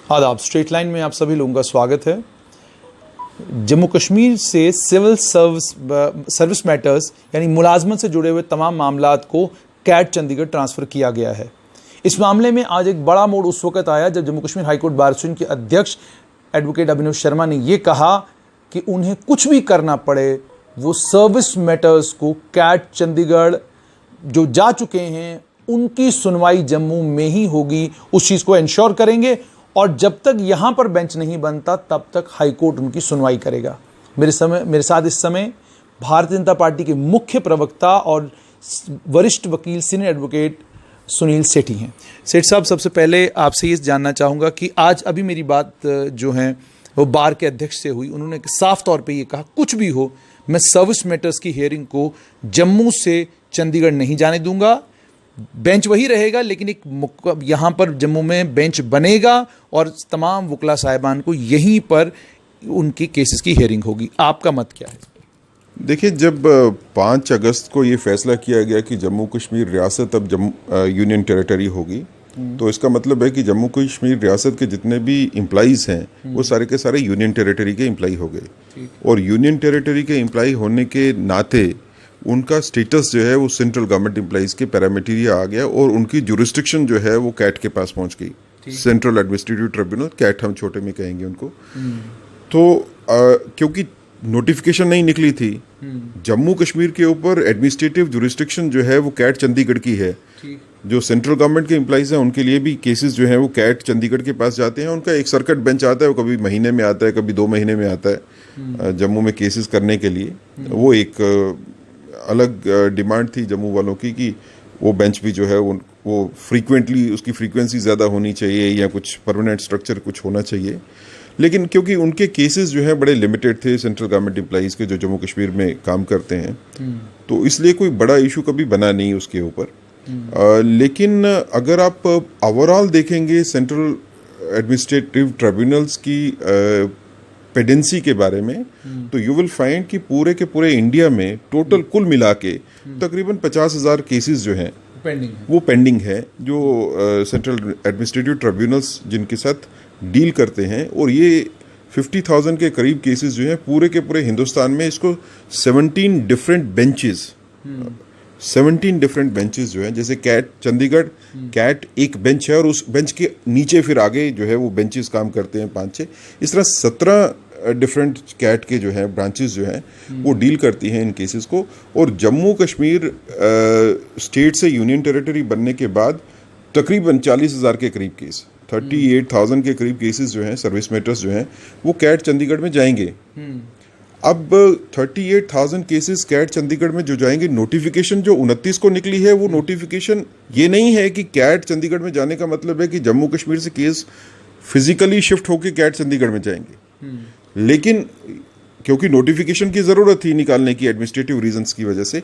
आदाब। Straight line में आप सभी लोगों का स्वागत है। जम्मू कश्मीर से सिविल सर्विस मैटर्स यानी मुलाजमत से जुड़े हुए तमाम मामलात को कैट चंडीगढ़ ट्रांसफ़र किया गया है। इस मामले में आज एक बड़ा मोड़ उस वक्त आया जब Jammu Kashmir high court bar association के अध्यक्ष एडवोकेट अभिनव शर्मा ने यह कहा कि उन्हें कुछ भी करना पड़े वो सर्विस मैटर्स को कैट चंडीगढ़ जो जा चुके हैं उनकी सुनवाई जम्मू में ही होगी, उस चीज़ को इंश्योर करेंगे और जब तक यहाँ पर बेंच नहीं बनता तब तक हाईकोर्ट उनकी सुनवाई करेगा। मेरे साथ इस समय भारतीय जनता पार्टी के मुख्य प्रवक्ता और वरिष्ठ वकील सीनियर एडवोकेट सुनील सेठी हैं। सेठ साहब, सबसे पहले आपसे ये जानना चाहूँगा कि आज अभी मेरी बात जो है वो बार के अध्यक्ष से हुई। उन्होंने साफ तौर पे ये कहा कुछ भी हो मैं सर्विस मैटर्स की हियरिंग को जम्मू से चंडीगढ़ नहीं जाने दूंगा। बेंच वही रहेगा लेकिन एक यहाँ पर जम्मू में बेंच बनेगा और तमाम वकला साहिबान को यहीं पर उनकी केसेस की हियरिंग होगी। आपका मत क्या है? देखिए, जब 5 अगस्त को ये फैसला किया गया कि जम्मू कश्मीर रियासत अब यूनियन टेरिटरी होगी, तो इसका मतलब है कि जम्मू कश्मीर रियासत के जितने भी एम्प्लॉइज़ हैं वो सारे के सारे यूनियन टेरिटरी के एम्प्लॉई हो गए। और यूनियन टेरिटरी के एम्प्लॉई होने के नाते उनका स्टेटस जो है वो सेंट्रल गवर्नमेंट एम्प्लॉइज़ के पैरामीटरिया आ गया और उनकी जुरिस्डिक्शन जो है वो कैट के पास पहुंच गई। सेंट्रल एडमिनिस्ट्रेटिव ट्रिब्यूनल, कैट हम छोटे में कहेंगे उनको। तो क्योंकि नोटिफिकेशन नहीं निकली थी, जम्मू कश्मीर के ऊपर एडमिनिस्ट्रेटिव जुरिस्डिक्शन जो है वो कैट चंडीगढ़ की है। जो सेंट्रल गवर्नमेंट के एम्प्लॉइज हैं उनके लिए भी केसेस जो हैं वो कैट चंडीगढ़ के पास जाते हैं। उनका एक सर्किट बेंच आता है, वो कभी महीने में आता है, कभी 2 महीने में आता है जम्मू में केसेस करने के लिए। वो एक अलग डिमांड थी जम्मू वालों की कि वो बेंच भी जो है वो फ्रीक्वेंटली उसकी फ्रीक्वेंसी ज़्यादा होनी चाहिए या कुछ परमानेंट स्ट्रक्चर कुछ होना चाहिए। लेकिन क्योंकि उनके केसेस जो है बड़े लिमिटेड थे सेंट्रल गवर्नमेंट एम्प्लॉइज़ के जो जम्मू कश्मीर में काम करते हैं, तो इसलिए कोई बड़ा इशू कभी बना नहीं उसके ऊपर। लेकिन अगर आप ओवरऑल देखेंगे सेंट्रल एडमिनिस्ट्रेटिव ट्रिब्यूनल्स की पेडेंसी के बारे में, तो यू विल फाइंड कि पूरे के पूरे इंडिया में टोटल कुल मिला के तकरीबन 50,000 केसेस जो हैं वो पेंडिंग है, जो सेंट्रल एडमिनिस्ट्रेटिव ट्रिब्यूनल्स जिनके साथ डील करते हैं। और ये 50,000 के करीब केसेस जो हैं पूरे के पूरे हिंदुस्तान में, इसको 17 डिफरेंट बेंचेस जो हैं, जैसे कैट चंडीगढ़, कैट एक बेंच है और उस बेंच के नीचे फिर आगे जो है वो बेंचेस काम करते हैं 5-6। इस तरह 17 डिफरेंट कैट के जो है ब्रांचेस जो हैं वो डील करती हैं इन केसेस को। और जम्मू कश्मीर स्टेट से यूनियन टेरिटरी बनने के बाद तकरीबन 40,000 के करीब केस, 38,000 के करीब केसेस जो हैं सर्विस मैटर्स जो हैं वो कैट चंडीगढ़ में जाएंगे। अब 38,000 केसेस कैट चंडीगढ़ में जो जाएंगे, नोटिफिकेशन जो 29 को निकली है वो नोटिफिकेशन ये नहीं है कि कैट चंडीगढ़ में जाने का मतलब है कि जम्मू कश्मीर से केस फिजिकली शिफ्ट होकर कैट चंडीगढ़ में जाएंगे। लेकिन क्योंकि नोटिफिकेशन की ज़रूरत थी निकालने की एडमिनिस्ट्रेटिव रीजंस की वजह से,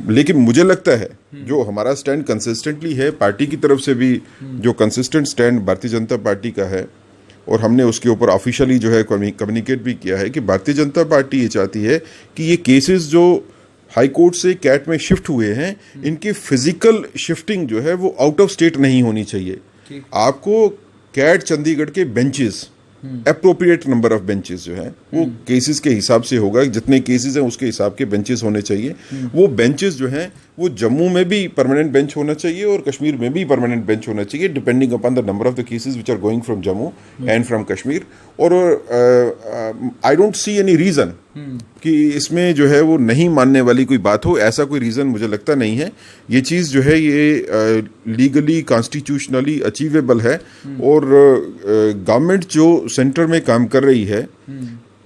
लेकिन मुझे लगता है जो हमारा स्टैंड कंसिस्टेंटली है, पार्टी की तरफ से भी जो consistent stand Bharatiya Janata party का है और हमने उसके ऊपर ऑफिशियली जो है कम्युनिकेट भी किया है कि भारतीय जनता पार्टी ये चाहती है कि ये केसेस जो हाई कोर्ट से कैट में शिफ्ट हुए हैं इनकी फिजिकल शिफ्टिंग जो है वो आउट ऑफ स्टेट नहीं होनी चाहिए। आपको कैट चंडीगढ़ के benches, appropriate number of benches जो है वो केसेस के हिसाब से होगा, जितने केसेस हैं उसके हिसाब के बेंचेस होने चाहिए। वो बेंचेस जो हैं वो जम्मू में भी परमानेंट बेंच होना चाहिए और कश्मीर में भी परमानेंट बेंच होना चाहिए, depending upon the number of the cases which are going from Jammu and from Kashmir. और I don't see any reason कि इसमें जो है वो नहीं मानने वाली कोई बात हो, ऐसा कोई रीजन मुझे लगता नहीं है। ये चीज़ जो है ये लीगली कॉन्स्टिट्यूशनली अचीवेबल है। और गवर्नमेंट जो सेंटर में काम कर रही है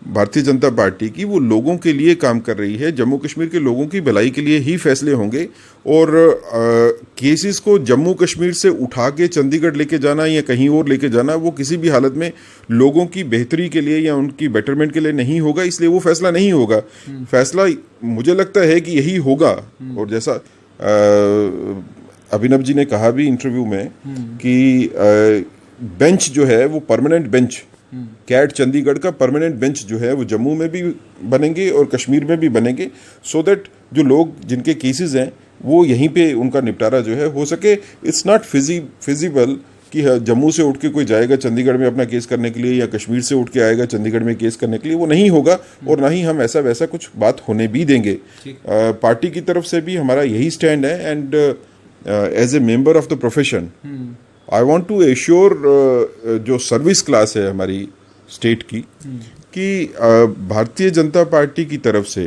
भारतीय जनता पार्टी की, वो लोगों के लिए काम कर रही है, जम्मू कश्मीर के लोगों की भलाई के लिए ही फैसले होंगे। और केसेस को जम्मू कश्मीर से उठा के चंडीगढ़ लेके जाना या कहीं और लेके जाना वो किसी भी हालत में लोगों की बेहतरी के लिए या उनकी बेटरमेंट के लिए नहीं होगा, इसलिए वो फैसला नहीं होगा। फैसला मुझे लगता है कि यही होगा। और जैसा अभिनव जी ने कहा भी इंटरव्यू में कि बेंच जो है वो परमानेंट बेंच, कैट चंडीगढ़ का परमानेंट बेंच जो है वो जम्मू में भी बनेंगे और कश्मीर में भी बनेंगे, सो दैट जो लोग जिनके केसेस हैं वो यहीं पे उनका निपटारा जो है हो सके। इट्स नॉट फिजिबल कि जम्मू से उठ के कोई जाएगा चंडीगढ़ में अपना केस करने के लिए या कश्मीर से उठ के आएगा चंडीगढ़ में केस करने के लिए, वो नहीं होगा और ना ही हम ऐसा वैसा कुछ बात होने भी देंगे। पार्टी की तरफ से भी हमारा यही स्टैंड है and as a member of the profession I want to assure जो सर्विस क्लास है हमारी स्टेट की कि भारतीय जनता पार्टी की तरफ से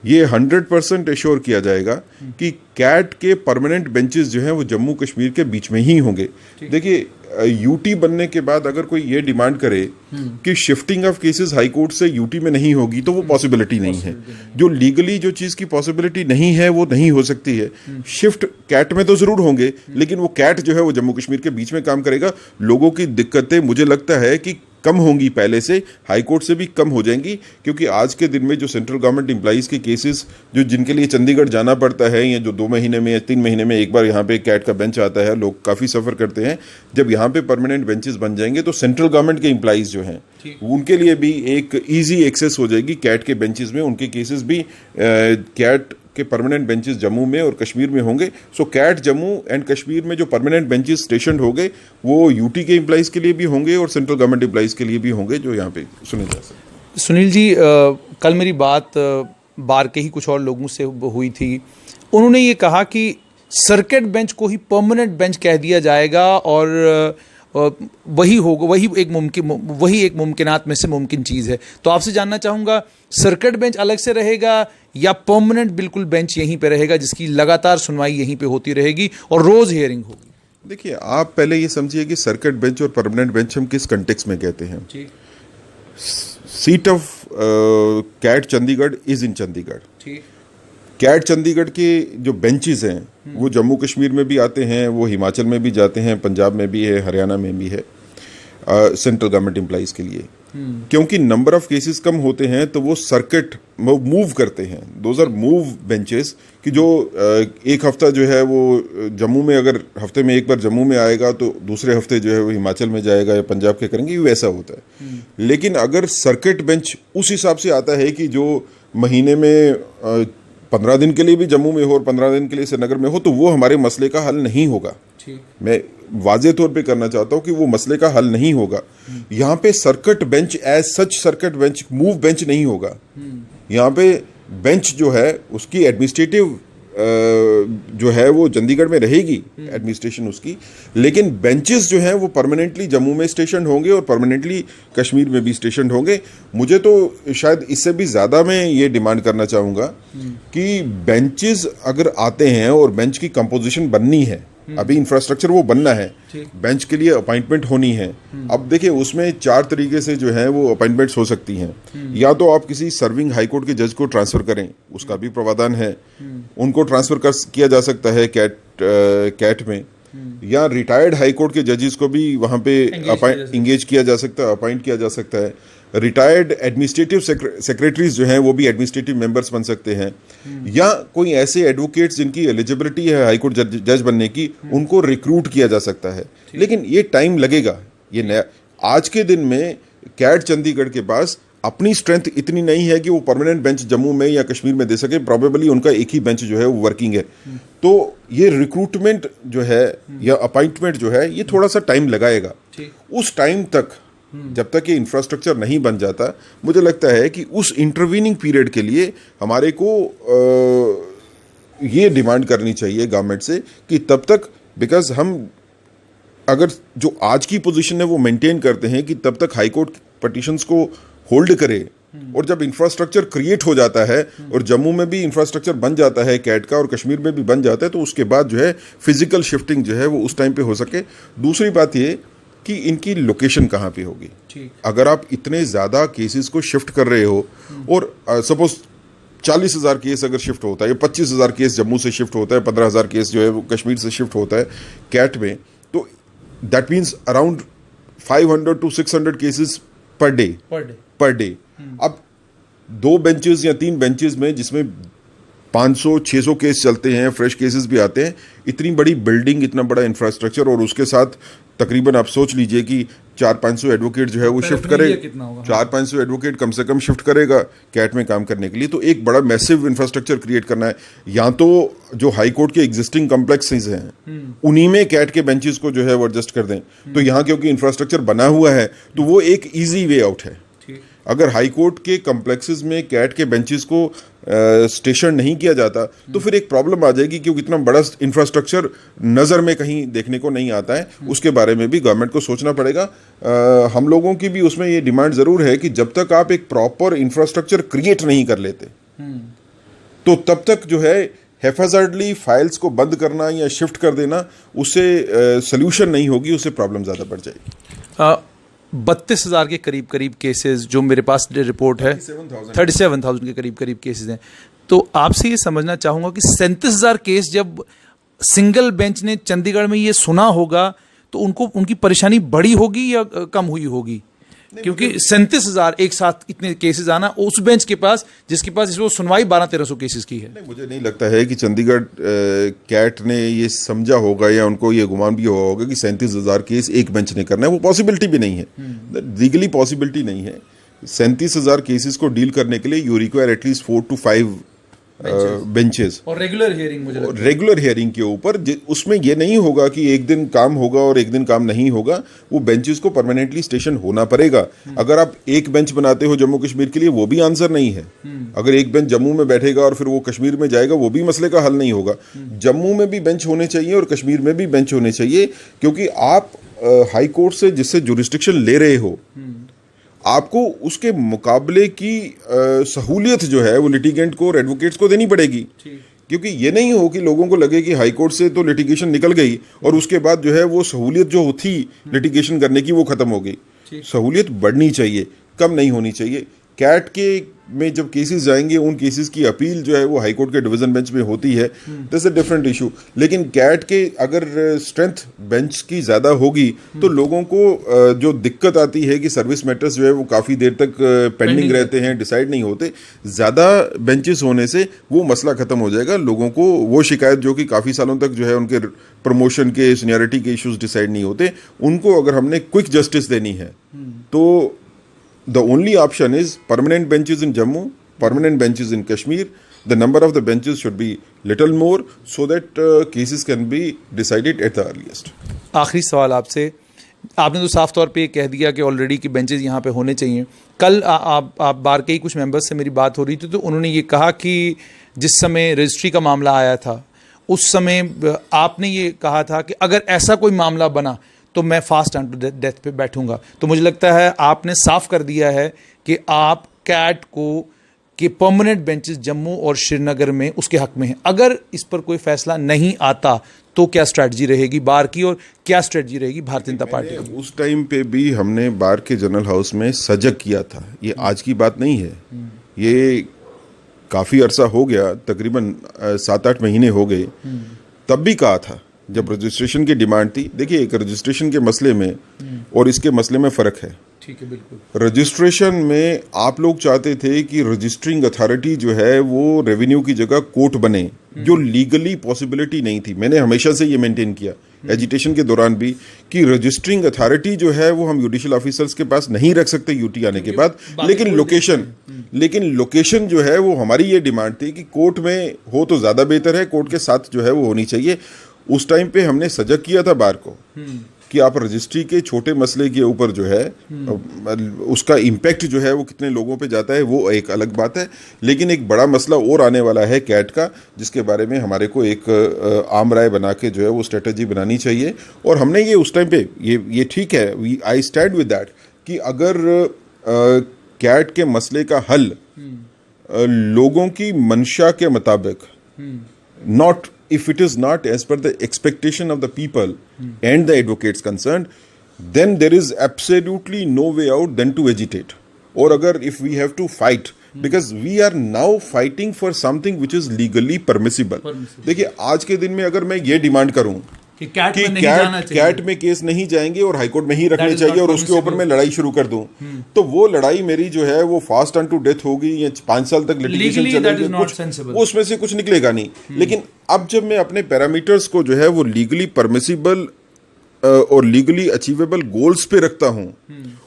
ये 100% एश्योर किया जाएगा कि कैट के परमानेंट बेंचेस जो हैं वो जम्मू कश्मीर के बीच में ही होंगे। देखिए यूटी बनने के बाद अगर कोई ये डिमांड करे कि shifting of cases high court से यूटी में नहीं होगी तो वो पॉसिबिलिटी नहीं है। जो लीगली जो चीज की पॉसिबिलिटी नहीं है वो नहीं हो सकती है। शिफ्ट कैट में तो जरूर होंगे लेकिन वो कैट जो है वो जम्मू कश्मीर के बीच में काम करेगा। लोगों की दिक्कतें मुझे लगता है कि कम होंगी, पहले से हाई कोर्ट से भी कम हो जाएंगी, क्योंकि आज के दिन में जो सेंट्रल गवर्नमेंट एम्प्लॉइज के केसेस जो जिनके लिए चंडीगढ़ जाना पड़ता है या जो 2 महीने में या 3 महीने में एक बार यहाँ पे कैट का बेंच आता है, लोग काफ़ी सफ़र करते हैं। जब यहाँ पे परमानेंट बेंचेस बन जाएंगे तो सेंट्रल गवर्नमेंट के एम्प्लॉइज जो हैं उनके लिए भी एक ईजी एक्सेस हो जाएगी कैट के बेंचेस में। उनके केसेस भी कैट के परमानेंट बेंचेस जम्मू में और कश्मीर में होंगे। सो कैट जम्मू एंड कश्मीर में जो परमानेंट बेंचेस स्टेशन होंगे वो यूटी के एम्प्लॉइज के लिए भी होंगे और सेंट्रल गवर्नमेंट एम्प्लॉइज के लिए भी होंगे जो यहाँ पे सुने जा सकते। सुनील जी, कल मेरी बात बार के ही कुछ और लोगों से हुई थी। उन्होंने ये कहा कि सर्किट बेंच को ही परमानेंट बेंच कह दिया जाएगा और वही होगा, वही एक मुमकिनात में से मुमकिन चीज़ है। तो आपसे जानना चाहूँगा, सर्किट बेंच अलग से रहेगा या परमानेंट बिल्कुल बेंच यहीं पे रहेगा जिसकी लगातार सुनवाई यहीं पे होती रहेगी और रोज़ हियरिंग होगी? देखिए, आप पहले ये समझिए कि सर्किट बेंच और परमानेंट बेंच हम किस कंटेक्स्ट में कहते हैं। Seat of CAT Chandigarh is in Chandigarh. CAT Chandigarh के जो बेंचेस हैं वो जम्मू कश्मीर में भी आते हैं, वो हिमाचल में भी जाते हैं, पंजाब में भी है, हरियाणा में भी है सेंट्रल गवर्नमेंट एम्प्लॉइज के लिए। क्योंकि नंबर ऑफ केसेस कम होते हैं तो वो सर्किट मूव करते हैं। दोज आर मूव बेंचेस कि जो एक हफ्ता जो है वो जम्मू में, अगर हफ्ते में एक बार जम्मू में आएगा तो दूसरे हफ्ते जो है वो हिमाचल में जाएगा या पंजाब के करेंगे, वैसा होता है। लेकिन अगर सर्किट बेंच उस हिसाब से आता है कि जो महीने में 15 दिन के लिए भी जम्मू में हो और 15 दिन के लिए श्रीनगर में हो, तो वो हमारे मसले का हल नहीं होगा। मैं वाजे तौर पे करना चाहता हूं कि वो मसले का हल नहीं होगा। यहाँ पे circuit bench as such circuit bench, move bench नहीं होगा। यहाँ पे बेंच जो है उसकी एडमिनिस्ट्रेटिव जो है वो चंडीगढ़ में रहेगी एडमिनिस्ट्रेशन उसकी, लेकिन बेंचेस जो हैं वो परमानेंटली जम्मू में स्टेशन होंगे और परमानेंटली कश्मीर में भी स्टेशन होंगे। मुझे तो शायद इससे भी ज़्यादा मैं ये डिमांड करना चाहूँगा कि बेंचेस अगर आते हैं और बेंच की कंपोजिशन बननी है, अभी इंफ्रास्ट्रक्चर वो बनना है, बेंच के लिए अपॉइंटमेंट होनी है। अब देखिए उसमें 4 तरीके से जो है वो अपॉइंटमेंट्स हो सकती हैं। या तो आप किसी सर्विंग हाई कोर्ट के जज को ट्रांसफर करें, उसका भी प्रावधान है, उनको ट्रांसफर किया जा सकता है कैट में, या रिटायर्ड हाई कोर्ट के जजेस को भी वहाँ पे इंगेज किया जा सकता है, अपॉइंट किया जा सकता है। रिटायर्ड एडमिनिस्ट्रेटिव सेक्रेटरीज जो हैं वो भी एडमिनिस्ट्रेटिव मेंबर्स बन सकते हैं, या कोई ऐसे एडवोकेट्स जिनकी एलिजिबिलिटी है हाई कोर्ट जज बनने की, उनको रिक्रूट किया जा सकता है। लेकिन ये टाइम लगेगा। ये नया, आज के दिन में कैट चंडीगढ़ के पास अपनी स्ट्रेंथ इतनी नहीं है कि वो परमानेंट बेंच जम्मू में या कश्मीर में दे सके। प्रोबेबली उनका एक ही बेंच जो है वो वर्किंग है। तो ये रिक्रूटमेंट जो है या अपॉइंटमेंट जो है ये थोड़ा सा टाइम लगाएगा। उस टाइम तक, जब तक ये इंफ्रास्ट्रक्चर नहीं बन जाता, मुझे लगता है कि उस इंटरवीनिंग पीरियड के लिए हमारे को ये डिमांड करनी चाहिए गवर्नमेंट से कि तब तक, बिकॉज हम अगर जो आज की पोजीशन है वो मेंटेन करते हैं कि तब तक हाई कोर्ट पिटीशंस को होल्ड करे, और जब इंफ्रास्ट्रक्चर क्रिएट हो जाता है और जम्मू में भी इंफ्रास्ट्रक्चर बन जाता है कैट का और कश्मीर में भी बन जाता है, तो उसके बाद जो है फिजिकल शिफ्टिंग जो है वो उस टाइम पे हो सके। दूसरी बात ये कि इनकी लोकेशन कहाँ पे होगी। अगर आप इतने ज़्यादा केसेस को शिफ्ट कर रहे हो और सपोज 40,000 केस अगर शिफ्ट होता है, 25,000 केस जम्मू से शिफ्ट होता है, 15,000 केस जो है वो कश्मीर से शिफ्ट होता है कैट में, तो that means around 500 to 600 cases per day. अब 2 बेंचेस या 3 बेंचेस में जिसमें 500-600 केस चलते हैं, फ्रेश केसेस भी आते हैं, इतनी बड़ी बिल्डिंग, इतना बड़ा इंफ्रास्ट्रक्चर, और उसके साथ तकरीबन आप सोच लीजिए कि 400-500 एडवोकेट जो है वो शिफ्ट करेगा, 400-500 एडवोकेट कम से कम शिफ्ट करेगा कैट में काम करने के लिए। तो एक बड़ा मैसिव इंफ्रास्ट्रक्चर क्रिएट करना है, या तो जो हाई कोर्ट के एग्जिस्टिंग कॉम्प्लेक्सेस हैं उन्हीं में कैट के बेंचेस को जो है वो एडजस्ट कर दें। तो यहाँ क्योंकि इंफ्रास्ट्रक्चर बना हुआ है तो वो एक ईजी वे आउट है। अगर हाई कोर्ट के कॉम्प्लेक्सेस में कैट के बेंचेस को स्टेशन नहीं किया जाता तो फिर एक प्रॉब्लम आ जाएगी, क्योंकि इतना बड़ा इंफ्रास्ट्रक्चर नज़र में कहीं देखने को नहीं आता है। उसके बारे में भी गवर्नमेंट को सोचना पड़ेगा। हम लोगों की भी उसमें ये डिमांड ज़रूर है कि जब तक आप एक प्रॉपर इंफ्रास्ट्रक्चर क्रिएट नहीं कर लेते तो तब तक जो है हेफाजर्डली फाइल्स को बंद करना या शिफ्ट कर देना उससे सोल्यूशन नहीं होगी, उससे प्रॉब्लम ज़्यादा बढ़ जाएगी। 32,000 के करीब केसेस जो मेरे पास रिपोर्ट है, 37,000 के करीब केसेस हैं। तो आपसे ये समझना चाहूँगा कि 37,000 केस जब सिंगल बेंच ने चंडीगढ़ में ये सुना होगा तो उनकी परेशानी बड़ी होगी या कम हुई होगी? क्योंकि 37,000 एक साथ इतने केसेस आना उस बेंच के पास जिसके पास इसमें सुनवाई 1200-1300 केसेस की है। नहीं, मुझे नहीं लगता है कि चंडीगढ़ कैट ने ये समझा होगा या उनको ये गुमान भी हुआ होगा कि 37,000 केस एक बेंच ने करना है। वो पॉसिबिलिटी भी नहीं है, लीगली पॉसिबिलिटी नहीं है। 37,000 केसेस को डील करने के लिए you require at least 4 to 5 benches और रेगुलर हियरिंग। मुझे रेगुलर हियरिंग के ऊपर उसमें ये नहीं होगा कि एक दिन काम होगा और एक दिन काम नहीं होगा। वो बेंचेस को परमानेंटली स्टेशन होना पड़ेगा। अगर आप एक बेंच बनाते हो जम्मू कश्मीर के लिए वो भी आंसर नहीं है। अगर एक बेंच जम्मू में बैठेगा और फिर वो कश्मीर में जाएगा वो भी मसले का हल नहीं होगा। जम्मू में भी बेंच होने चाहिए और कश्मीर में भी बेंच होने चाहिए, क्योंकि आप हाई कोर्ट से जिससे जुरिस्डिक्शन ले रहे हो आपको उसके मुकाबले की सहूलियत जो है वो लिटिगेंट को और एडवोकेट्स को देनी पड़ेगी। क्योंकि ये नहीं हो कि लोगों को लगे कि हाई कोर्ट से तो लिटिगेशन निकल गई और उसके बाद जो है वो सहूलियत जो थी लिटिगेशन करने की वो खत्म हो गई। सहूलियत बढ़नी चाहिए, कम नहीं होनी चाहिए। कैट के में जब केसेस जाएंगे उन केसेस की अपील जो है वो हाई कोर्ट के डिवीजन बेंच में होती है, दैट्स अ डिफरेंट इशू। लेकिन कैट के अगर स्ट्रेंथ बेंच की ज़्यादा होगी तो लोगों को जो दिक्कत आती है कि सर्विस मैटर्स जो है वो काफ़ी देर तक पेंडिंग रहते हैं, डिसाइड नहीं होते, ज़्यादा बेंचेस होने से वो मसला ख़त्म हो जाएगा। लोगों को वो शिकायत जो कि काफ़ी सालों तक जो है उनके प्रमोशन के सीनियरिटी के इश्यूज डिसाइड नहीं होते, उनको अगर हमने क्विक जस्टिस देनी है तो the only option is permanent benches in Jammu, permanent benches in Kashmir. The number of the benches should be little more so that cases can be decided at the earliest. आखिरी सवाल आपसे, आपने तो साफ तौर पे कह दिया कि ऑलरेडी कि बेंचेस यहाँ पे होने चाहिए। कल आप बार के ही कुछ मेंबर्स से मेरी बात हो रही थी तो उन्होंने ये कहा कि जिस समय रजिस्ट्री का मामला आया था उस समय आपने ये कहा था कि अगर ऐसा कोई मामला बना तो मैं फास्ट एंड टू डेथ पे बैठूंगा। तो मुझे लगता है आपने साफ कर दिया है कि आप कैट को कि परमानेंट बेंचेस जम्मू और श्रीनगर में उसके हक में हैं। अगर इस पर कोई फैसला नहीं आता तो क्या स्ट्रेटजी रहेगी बार की और क्या स्ट्रेटजी रहेगी भारतीय जनता पार्टी की? उस टाइम पे भी हमने बार के जनरल हाउस में सजग किया था, ये आज की बात नहीं है। ये काफ़ी अरसा हो गया, तकरीबन 7-8 महीने हो गए। तब भी कहा था जब रजिस्ट्रेशन की डिमांड थी। देखिए, एक रजिस्ट्रेशन के मसले में और इसके मसले में फ़र्क है। ठीक है, बिल्कुल। रजिस्ट्रेशन में आप लोग चाहते थे कि रजिस्टरिंग अथॉरिटी जो है वो रेवेन्यू की जगह कोर्ट बने, जो लीगली पॉसिबिलिटी नहीं थी। मैंने हमेशा से ये मेंटेन किया एजिटेशन के दौरान भी कि रजिस्टरिंग अथॉरिटी जो है वो हम जुडिशियल ऑफिसर्स के पास नहीं रख सकते यूटी आने के बाद। लेकिन लोकेशन जो है वो हमारी ये डिमांड थी कि कोर्ट में हो तो ज़्यादा बेहतर है, कोर्ट के साथ जो है वो होनी चाहिए। उस टाइम पे हमने सजग किया था बार को कि आप रजिस्ट्री के छोटे मसले के ऊपर जो है उसका इम्पैक्ट जो है वो कितने लोगों पे जाता है वो एक अलग बात है। लेकिन एक बड़ा मसला और आने वाला है कैट का, जिसके बारे में हमारे को एक आम राय बना के जो है वो स्ट्रेटजी बनानी चाहिए। और हमने ये उस टाइम पे ये ठीक है, आई स्टैंड विद दैट कि अगर कैट के मसले का हल लोगों की मंशा के मुताबिक, not if it is not as per the expectation of the people and the advocates concerned, then there is absolutely no way out than to agitate. Or agar if we have to fight, because we are now fighting for something which is legally permissible. देखिए, आज के दिन में अगर मैं ये demand करूं कि कैट में केस नहीं जाएंगे और हाईकोर्ट में ही रखने चाहिए और उसके ऊपर मैं लड़ाई शुरू कर दूं, तो वो लड़ाई मेरी जो है वो फास्ट एंड टू डेथ होगी या 5 साल तक लिटिगेशन चलेगी, उसमें से कुछ निकलेगा नहीं। लेकिन अब जब मैं अपने पैरामीटर्स को जो है वो लीगली परमिसिबल और लीगली अचीवेबल गोल्स पे रखता हूं,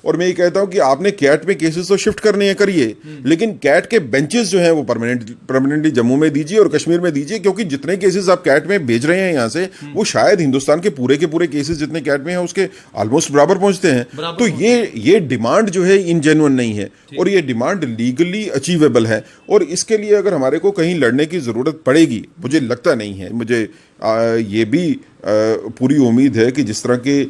और मैं ये कहता हूं कि आपने कैट में केसेस तो शिफ्ट करने हैं, करिए, लेकिन कैट के बेंचेस जो हैं वो परमानेंटली जम्मू में दीजिए और कश्मीर में दीजिए, क्योंकि जितने केसेस आप कैट में भेज रहे हैं यहां से, वो शायद हिंदुस्तान के पूरे केसेस जितने कैट में हैं उसके ऑलमोस्ट बराबर पहुंचते हैं। तो ये डिमांड जो है इनजेन्युइन नहीं है, और ये डिमांड लीगली अचीवेबल है, और इसके लिए अगर हमारे को कहीं लड़ने की जरूरत पड़ेगी, मुझे लगता नहीं है, मुझे ये भी पूरी उम्मीद है कि जिस तरह के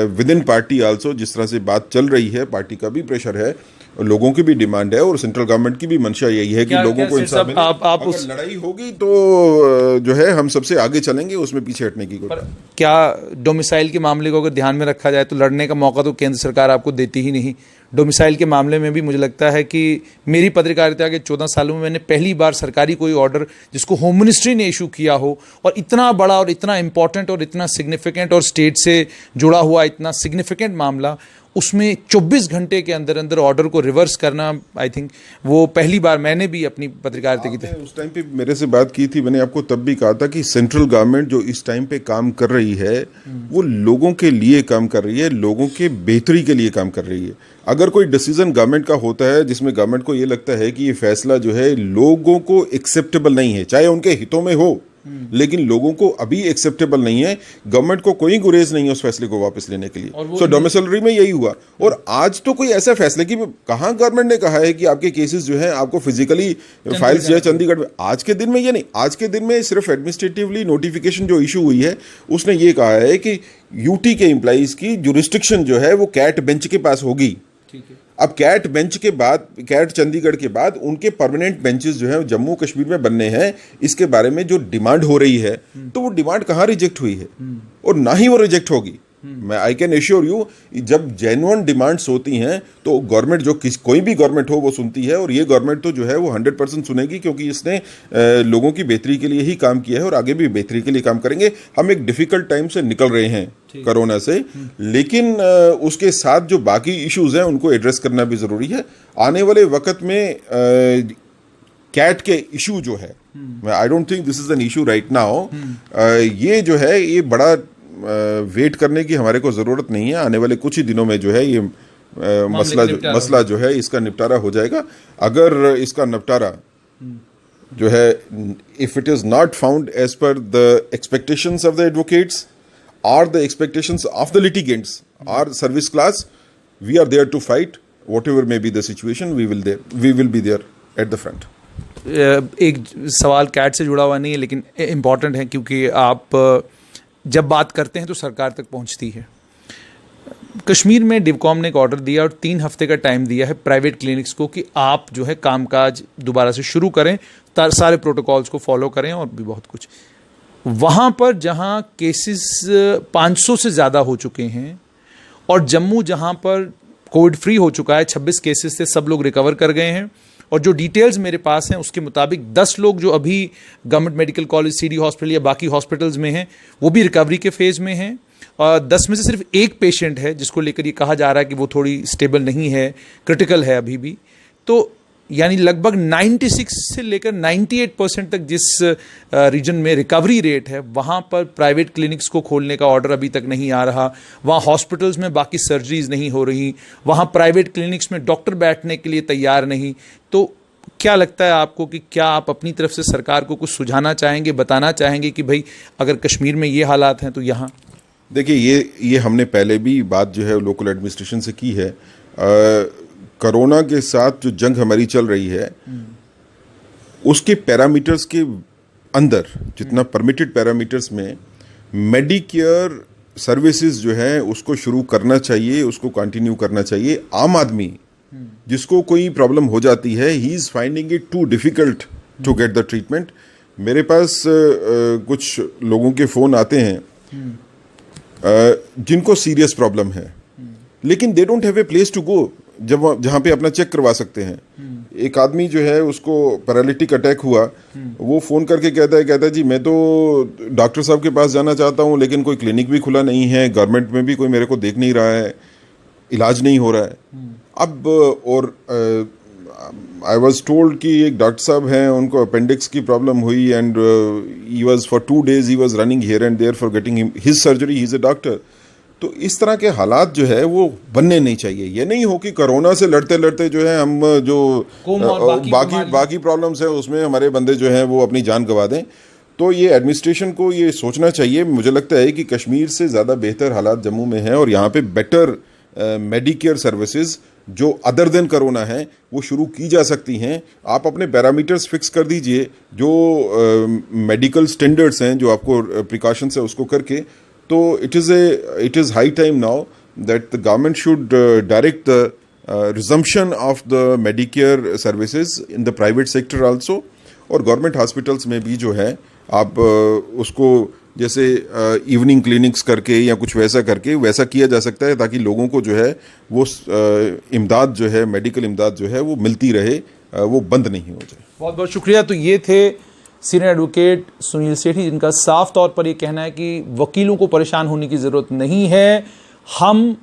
विद इन पार्टी आल्सो जिस तरह से बात चल रही है, पार्टी का भी प्रेशर है, लोगों की भी डिमांड है, और सेंट्रल गवर्नमेंट की भी मंशा यही है कि लोगों को इंसाफ मिले। अगर लड़ाई होगी तो जो है हम सबसे आगे चलेंगे, उसमें पीछे हटने की कोई। क्या डोमिसाइल के मामले को अगर ध्यान में रखा जाए तो लड़ने का मौका तो केंद्र सरकार आपको देती ही नहीं। डोमिसाइल के मामले में भी मुझे लगता है कि मेरी पत्रकारिता के 14 सालों में मैंने पहली बार सरकारी कोई ऑर्डर जिसको होम मिनिस्ट्री ने इशू किया हो, और इतना बड़ा और इतना इंपॉर्टेंट और इतना सिग्निफिकेंट और स्टेट से जुड़ा हुआ इतना सिग्निफिकेंट मामला, उसमें 24 घंटे के अंदर अंदर ऑर्डर को रिवर्स करना, आई थिंक वो पहली बार मैंने भी अपनी पत्रकारिता की थी। उस टाइम पे मेरे से बात की थी, मैंने आपको तब भी कहा था कि सेंट्रल गवर्नमेंट जो इस टाइम पे काम कर रही है वो लोगों के लिए काम कर रही है, लोगों के बेहतरी के लिए काम कर रही है। अगर कोई डिसीजन गवर्नमेंट का होता है जिसमें गवर्नमेंट को ये लगता है कि ये फैसला जो है लोगों को एक्सेप्टेबल नहीं है, चाहे उनके हितों में हो, लेकिन लोगों को अभी एक्सेप्टेबल नहीं है, गवर्नमेंट को कोई गुरेज नहीं है उस फैसले को वापस लेने के लिए। सो डोमिसाइलरी में यही हुआ, और आज तो कोई ऐसा फैसले की कहां गवर्नमेंट ने कहा है कि आपके केसेस जो हैं आपको फिजिकली फाइल्स जो है चंडीगढ़ में, आज के दिन में ये नहीं, आज के दिन में सिर्फ एडमिनिस्ट्रेटिवली नोटिफिकेशन जो इशू हुई है उसने ये कहा है कि यूटी के एम्प्लॉइज की जुरिस्डिक्शन जो है वो कैट बेंच के पास होगी। अब कैट बेंच के बाद, कैट चंडीगढ़ के बाद उनके परमानेंट बेंचेस जो है जम्मू कश्मीर में बनने हैं, इसके बारे में जो डिमांड हो रही है, तो वो डिमांड कहाँ रिजेक्ट हुई है, और ना ही वो रिजेक्ट होगी। मैं आई कैन एश्योर यू, जब जेन्युइन डिमांड्स होती हैं तो गवर्नमेंट जो कोई भी गवर्नमेंट हो वो सुनती है, और ये गवर्नमेंट तो जो है वो 100% सुनेगी, क्योंकि इसने लोगों की बेहतरी के लिए ही काम किया है और आगे भी बेहतरी के लिए काम करेंगे। हम एक डिफिकल्ट टाइम से निकल रहे हैं कोरोना से, लेकिन उसके साथ जो बाकी इश्यूज हैं उनको एड्रेस करना भी जरूरी है। आने वाले वक्त में कैट के इशू जो है, I don't think this is an issue right now, ये जो है ये बड़ा वेट करने की हमारे को जरूरत नहीं है। आने वाले कुछ ही दिनों में जो है ये मसला जो है इसका निपटारा हो जाएगा। अगर इसका निपटारा जो है, if it is not found as per the expectations of the advocates or the expectations of the litigants or service class, we are there to fight whatever may be the situation. We will be there at the front. एक सवाल cat से जुड़ा हुआ नहीं है लेकिन important है, क्योंकि आप जब बात करते हैं तो सरकार तक पहुंचती है। कश्मीर में डिवकॉम ने एक ऑर्डर दिया और 3 हफ्ते का टाइम दिया है प्राइवेट क्लिनिक्स को कि आप जो है कामकाज दोबारा से शुरू करें, सारे प्रोटोकॉल्स को फॉलो करें और भी बहुत कुछ। वहाँ पर जहाँ केसेस 500 से ज़्यादा हो चुके हैं, और जम्मू जहाँ पर कोविड फ्री हो चुका है, 26 केसेस से सब लोग रिकवर कर गए हैं, और जो डिटेल्स मेरे पास हैं उसके मुताबिक 10 लोग जो अभी government medical college CD hospital या बाकी हॉस्पिटल्स में हैं वो भी रिकवरी के फेज़ में हैं, और 10 में से सिर्फ एक पेशेंट है जिसको लेकर ये कहा जा रहा है कि वो थोड़ी स्टेबल नहीं है, क्रिटिकल है अभी भी। तो यानी लगभग 96 से लेकर 98% तक जिस रीजन में रिकवरी रेट है, वहाँ पर प्राइवेट क्लिनिक्स को खोलने का ऑर्डर अभी तक नहीं आ रहा, वहाँ हॉस्पिटल्स में बाकी सर्जरीज नहीं हो रही, वहाँ प्राइवेट क्लिनिक्स में डॉक्टर बैठने के लिए तैयार नहीं। तो क्या लगता है आपको कि क्या आप अपनी तरफ से सरकार को कुछ सुझाना चाहेंगे, बताना चाहेंगे कि भाई अगर कश्मीर में ये हालात हैं तो यहाँ? देखिए, ये हमने पहले भी बात जो है लोकल एडमिनिस्ट्रेशन से की है। कोरोना के साथ जो जंग हमारी चल रही है उसके पैरामीटर्स के अंदर, जितना परमिटेड पैरामीटर्स में, मेडिकेयर सर्विसेज जो है उसको शुरू करना चाहिए, उसको कंटिन्यू करना चाहिए। आम आदमी जिसको कोई प्रॉब्लम हो जाती है, he is finding it too difficult to get the treatment. मेरे पास कुछ लोगों के फोन आते हैं जिनको सीरियस प्रॉब्लम है, लेकिन they don't have a place to go जहाँ पे अपना चेक करवा सकते हैं। एक आदमी जो है उसको पैरालिटिक अटैक हुआ, वो फोन करके कहता है जी मैं तो डॉक्टर साहब के पास जाना चाहता हूँ, लेकिन कोई क्लिनिक भी खुला नहीं है, गवर्नमेंट में भी कोई मेरे को देख नहीं रहा है, इलाज नहीं हो रहा है। अब और आई वॉज टोल्ड कि एक डॉक्टर साहब हैं, उनको अपेंडिक्स की प्रॉब्लम हुई, and he was for 2 days he was running here and there for getting his surgery. He is a doctor, तो इस तरह के हालात जो है वो बनने नहीं चाहिए। ये नहीं हो कि कोरोना से लड़ते लड़ते जो है हम जो बाकी प्रॉब्लम्स है उसमें हमारे बंदे जो हैं वो अपनी जान गंवा दें। तो ये एडमिनिस्ट्रेशन को ये सोचना चाहिए। मुझे लगता है कि कश्मीर से ज़्यादा बेहतर हालात जम्मू में हैं और यहाँ पे बेटर मेडिकेयर सर्विसेज जो अदर देन कोरोना है वो शुरू की जा सकती हैं। आप अपने पैरामीटर्स फिक्स कर दीजिए, जो मेडिकल स्टैंडर्ड्स हैं, जो आपको प्रिकॉशंस है उसको करके। तो it is high time now that the government should direct the resumption of the Medicare services in the private sector also. और गवर्नमेंट हॉस्पिटल्स में भी जो है आप उसको जैसे इवनिंग क्लिनिक्स करके या कुछ वैसा करके वैसा किया जा सकता है, ताकि लोगों को जो है वो इमदाद जो है, मेडिकल इमदाद जो है वो मिलती रहे, वो बंद नहीं हो जाए। बहुत बहुत शुक्रिया। तो ये थे सीनियर एडवोकेट सुनील सेठी, जिनका साफ तौर पर ये कहना है कि वकीलों को परेशान होने की ज़रूरत नहीं है। हम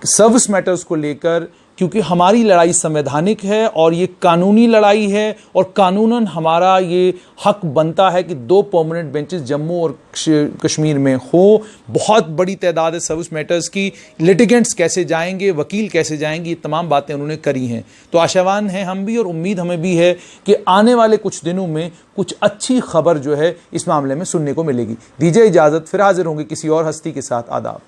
सर्विस मैटर्स को लेकर, क्योंकि हमारी लड़ाई संवैधानिक है और ये कानूनी लड़ाई है, और कानूनन हमारा ये हक बनता है कि 2 परमानेंट बेंचेस जम्मू और कश्मीर में हो। बहुत बड़ी तादाद है सर्विस मैटर्स की, लिटिगेंट्स कैसे जाएंगे, वकील कैसे जाएंगे, ये तमाम बातें उन्होंने करी हैं। तो आशावान हैं हम भी, और उम्मीद हमें भी है कि आने वाले कुछ दिनों में कुछ अच्छी खबर जो है इस मामले में सुनने को मिलेगी। दीजिए इजाज़त, फिर हाजिर होंगे किसी और हस्ती के साथ। आदाब।